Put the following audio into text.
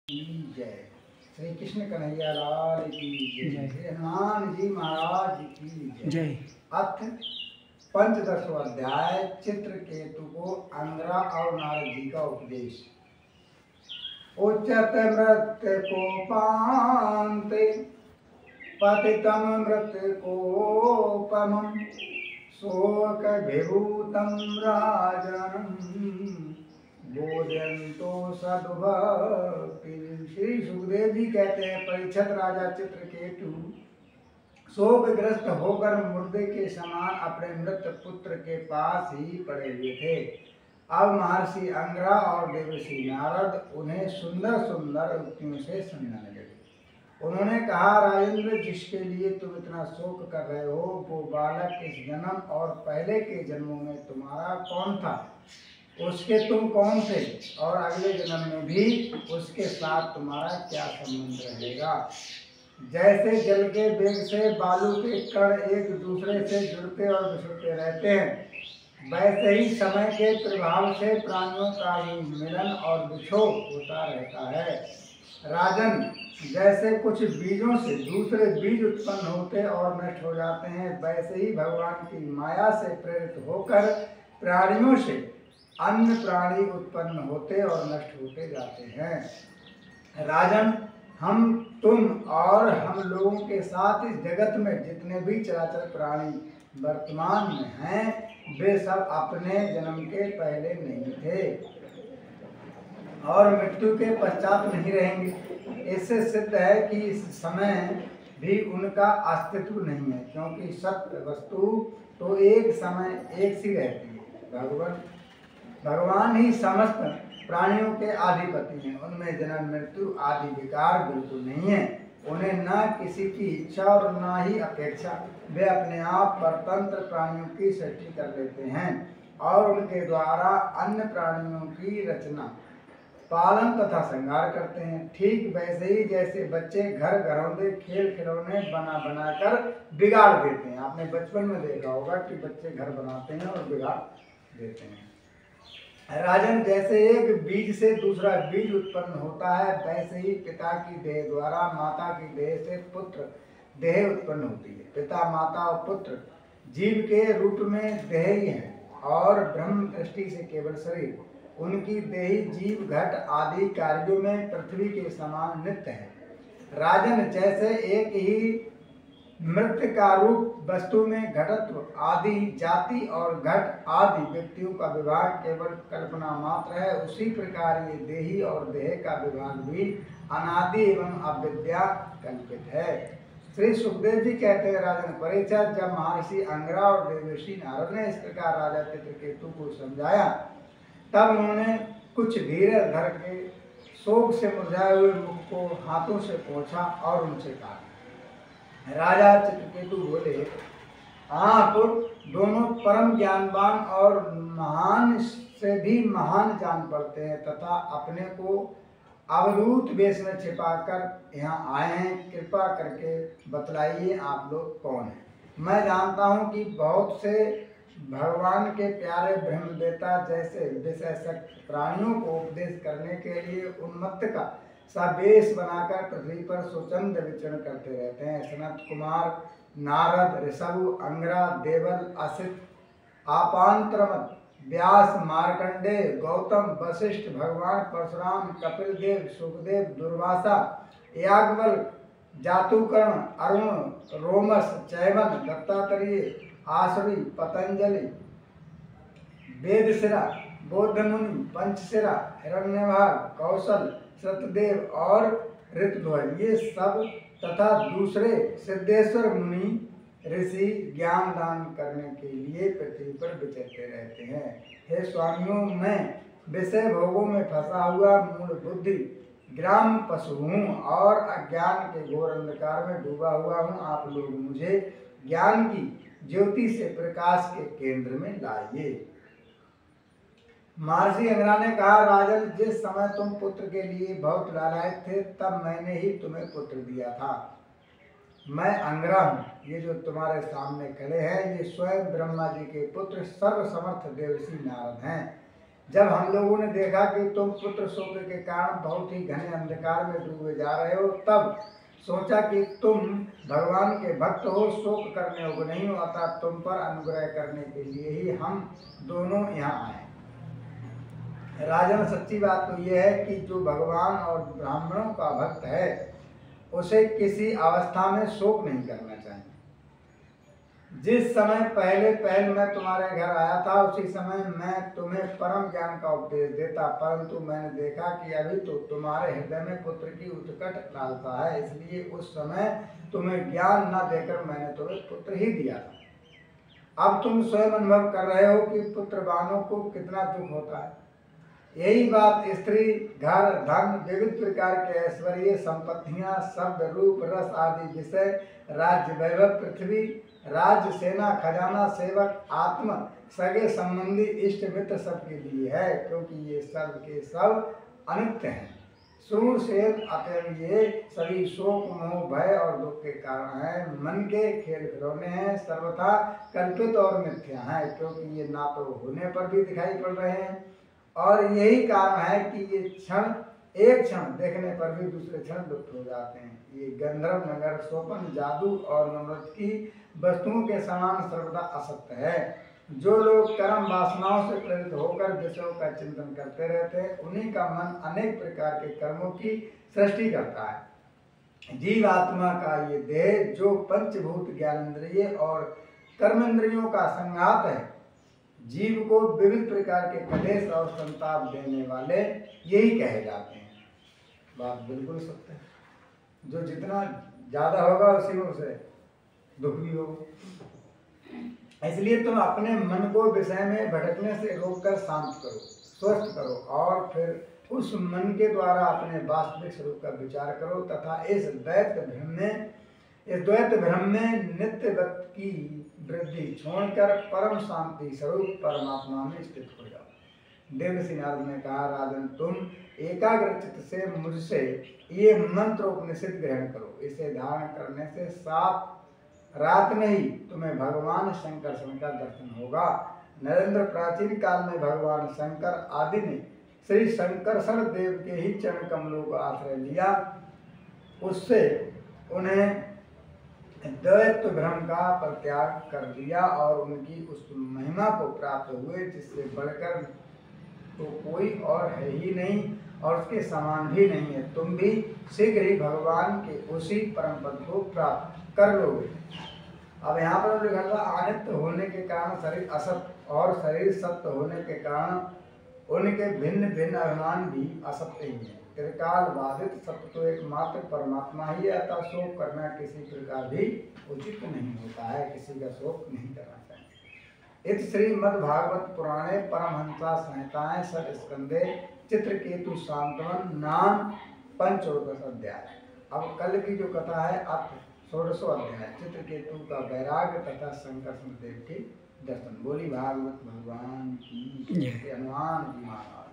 की जय। श्री कृष्ण कन्हैया लाल की जय। हनुमान जी महाराज की जय। अर्थ पंचदशवां अध्याय चित्रकेतु को अंगरा और नारद जी का उपदेश। उच्चत मृत्य को पांते पतितम मृत्य कोपमं शोक विभूतम राजनम बोधयन्तो सद्भक्ति। श्री सुखदेव जी कहते हैं, परीक्षित राजा चित्रकेतु शोकग्रस्त होकर मुर्दे के समान अपने मृत पुत्र के पास ही पड़े हुए थे। अब महर्षि अंगरा और देवर्षि नारद उन्हें सुंदर सुंदर उक्तियों से समझाने लगे। उन्होंने कहा, राजेंद्र, जिसके लिए तुम इतना शोक कर रहे हो वो बालक इस जन्म और पहले के जन्मों में तुम्हारा कौन था, उसके तुम कौन थे, और अगले जन्म में भी उसके साथ तुम्हारा क्या संबंध रहेगा। जैसे जल के वेग से बालू के कण एक दूसरे से जुड़ते और बिछड़ते रहते हैं, वैसे ही समय के प्रभाव से प्राणियों का ही मिलन और विछोह होता रहता है। राजन, जैसे कुछ बीजों से दूसरे बीज उत्पन्न होते और नष्ट हो जाते हैं, वैसे ही भगवान की माया से प्रेरित होकर प्राणियों से अन्य प्राणी उत्पन्न होते और नष्ट होते जाते हैं। राजन, हम, तुम और हम लोगों के साथ इस जगत में जितने भी चराचर प्राणी वर्तमान में हैं, वे सब अपने जन्म के पहले नहीं थे और मृत्यु के पश्चात नहीं रहेंगे। इससे सिद्ध है कि इस समय भी उनका अस्तित्व नहीं है, क्योंकि सत्य वस्तु तो एक समय एक सी रहती है। भगवान ही समस्त प्राणियों के अधिपति हैं। उनमें जन्म मृत्यु आदि विकार बिल्कुल नहीं है। उन्हें न किसी की इच्छा और न ही अपेक्षा। वे अपने आप परतंत्र प्राणियों की सृष्टि कर लेते हैं और उनके द्वारा अन्य प्राणियों की रचना, पालन तथा श्रृंगार करते हैं। ठीक वैसे ही जैसे बच्चे घर घरौंदे खेल खिलौने बना बना कर बिगाड़ देते हैं। आपने बचपन में देखा होगा कि बच्चे घर बनाते हैं और बिगाड़ देते हैं। राजन, जैसे एक बीज से दूसरा बीज उत्पन्न होता है, वैसे ही पिता की देह द्वारा माता की देह से पुत्र देह उत्पन्न होती है। पिता, माता और पुत्र जीव के रूप में देह ही हैं और ब्रह्म दृष्टि से केवल शरीर। उनकी देही जीव घट आदि कार्यों में पृथ्वी के समान नित्य है। राजन, जैसे एक ही मृत का रूप वस्तु में घटत्व आदि जाति और घट आदि व्यक्तियों का विभाग केवल कल्पना मात्र है, उसी प्रकार ये देही और देह का विभाग भी अनादि एवं अविद्या कल्पित है। श्री सुखदेव जी कहते हैं, राजन परीक्षित, जब महर्षि अंगरा और देवर्षि नारद ने इस प्रकार राजा चित्रकेतु को समझाया, तब उन्होंने कुछ धीरज धर के शोक से मुरझाए हुए मुख को हाथों से पोंछा और उनसे कहा। राजा चित्रकेतु बोले, आप दोनों परम ज्ञानवान और महान से भी महान जान पड़ते हैं तथा अपने को अवधूत वेश में छिपाकर यहाँ आए हैं। कृपा करके बतलाइए, आप लोग कौन हैं। मैं जानता हूँ कि बहुत से भगवान के प्यारे ब्रह्मवेत्ता जैसे विशेषज्ञ प्राणियों को उपदेश करने के लिए उन्मत्त का सा वेश बनाकर पृथ्वी पर स्वच्छंद विचरण करते रहते हैं। सनत कुमार, नारद, ऋषभ, अंगरा, देवल, असित, आपांतरमत, व्यास, मार्कंडेय, गौतम, वशिष्ठ, भगवान परशुराम, कपिल देव, सुखदेव, दुर्वासा, याज्ञवल, जातुकर्ण, अरुण, रोमस, चैवन, दत्तात्रेय, आसुरी, पतंजलि, वेदशिरा, बौद्धमुनि, पंचशिरा, हिरण्यभाग, कौशल, श्रुतदेव और ऋतुध्वज, ये सब तथा दूसरे सिद्धेश्वर मुनि ऋषि ज्ञान दान करने के लिए पृथ्वी पर विचरते रहते हैं। हे स्वामियों, मैं विषय भोगों में फंसा हुआ मूल बुद्धि ग्राम पशु हूँ और अज्ञान के घोर अंधकार में डूबा हुआ हूँ। आप लोग मुझे ज्ञान की ज्योति से प्रकाश के केंद्र में लाइए। महर्षि अंगरा ने कहा, राजन, जिस समय तुम पुत्र के लिए बहुत लालायित थे, तब मैंने ही तुम्हें पुत्र दिया था। मैं अंगरा हूँ। ये जो तुम्हारे सामने खड़े हैं, ये स्वयं ब्रह्मा जी के पुत्र सर्वसमर्थ देवर्षि नारद हैं। जब हम लोगों ने देखा कि तुम पुत्र शोक के कारण बहुत ही घने अंधकार में डूबे जा रहे हो, तब सोचा कि तुम भगवान के भक्त हो, शोक करने योग्य नहीं हो, अतः तुम पर अनुग्रह करने के लिए ही हम दोनों यहाँ आए। राजन, सच्ची बात तो यह है कि जो भगवान और ब्राह्मणों का भक्त है उसे किसी अवस्था में शोक नहीं करना चाहिए। जिस समय पहले मैं तुम्हारे घर आया था उसी समय मैं तुम्हें परम ज्ञान का उपदेश देता, परंतु मैंने देखा कि अभी तो तुम्हारे हृदय में पुत्र की उत्कट लालसा है, इसलिए उस समय तुम्हें ज्ञान न देकर मैंने तुम्हें पुत्र ही दिया था। अब तुम स्वयं अनुभव कर रहे हो कि पुत्रवानों को कितना दुख होता है। यही बात स्त्री, घर, धन, विविध प्रकार के ऐश्वर्य, संपत्तियां, शब्द, रूप, रस आदि विषय, राज्य, वैभव, पृथ्वी, राज्य, सेना, खजाना, सेवक, आत्म, सगे संबंधी, इष्ट मित्र सबके लिए है, क्योंकि ये सब के सब अनित्य हैं। सूर, शेर, अतएव ये सभी शोक, मोह, भय और दुख के कारण है, मन के खेल खिलौने हैं, सर्वथा कल्पित और मिथ्या हैं, क्योंकि ये ना तो होने पर भी दिखाई पड़ रहे हैं और यही कारण है कि ये एक क्षण देखने पर भी दूसरे क्षण लुप्त हो जाते हैं। ये गंधर्व नगर, स्वप्न, जादू और मनोरथ की वस्तुओं के समान सर्वदा असत्य है। जो लोग कर्म वासनाओं से प्रेरित होकर विषयों का चिंतन करते रहते हैं, उन्हीं का मन अनेक प्रकार के कर्मों की सृष्टि करता है। जीवात्मा का ये देह जो पंचभूत ज्ञानेंद्रिय और कर्मेंद्रियों का संघात है, जीव को विविध प्रकार के क्लेश और संताप देने वाले यही कहे जाते हैं। बात बिल्कुल सत्य है। जो जितना ज्यादा होगा उसी में उसे दुख भी होगा। इसलिए तुम अपने मन को विषय में भटकने से रोककर शांत करो, स्वस्थ करो और फिर उस मन के द्वारा अपने वास्तविक स्वरूप का विचार करो तथा इस द्वैत भ्रम में नित्यवत की वृद्धि छोड़कर परम शांति स्वरूप परमात्मा में स्थित हो जाओ। देवऋषि नारद ने कहा, राजन, तुम एकाग्र चित्त से मुझसे ये मंत्र उपनिषद ग्रहण करो। इसे धारण करने से 7 रात में ही तुम्हें भगवान शंकरषण का दर्शन होगा। नरेंद्र, प्राचीन काल में भगवान शंकर आदि ने श्री शंकरषण देव के ही चरण कमलों का आश्रय लिया, उससे उन्हें द्वैत भ्रम का परित्याग कर दिया और उनकी उस महिमा को प्राप्त हुए जिससे बढ़कर तो कोई और है ही नहीं और उसके समान भी नहीं है। तुम भी शीघ्र ही भगवान के उसी परम पद को प्राप्त कर लोगे। अब यहाँ पर लिखा था, अनित्य होने के कारण शरीर असत और शरीर सत्य होने के कारण उनके भिन्न भिन्न अभिमान भी असत्य ही है। त्रिकाल बाधित सत्य तो एकमात्र परमात्मा ही है, अतः शोक करना किसी प्रकार भी उचित नहीं होता है, किसी का शोक नहीं करना चाहिए। इत श्रीमद्भागवत पुराणे परमहंसा संहिताएं षट स्कंदे चित्रकेतु सांत्वन नाम 15 अध्याय। अब कल की जो कथा है अब 16 अध्याय, चित्रकेतु का वैराग्य तथा शंकरषण देव के दर्शन। बोली भागवत भगवान की, हनुमान जी महाराज।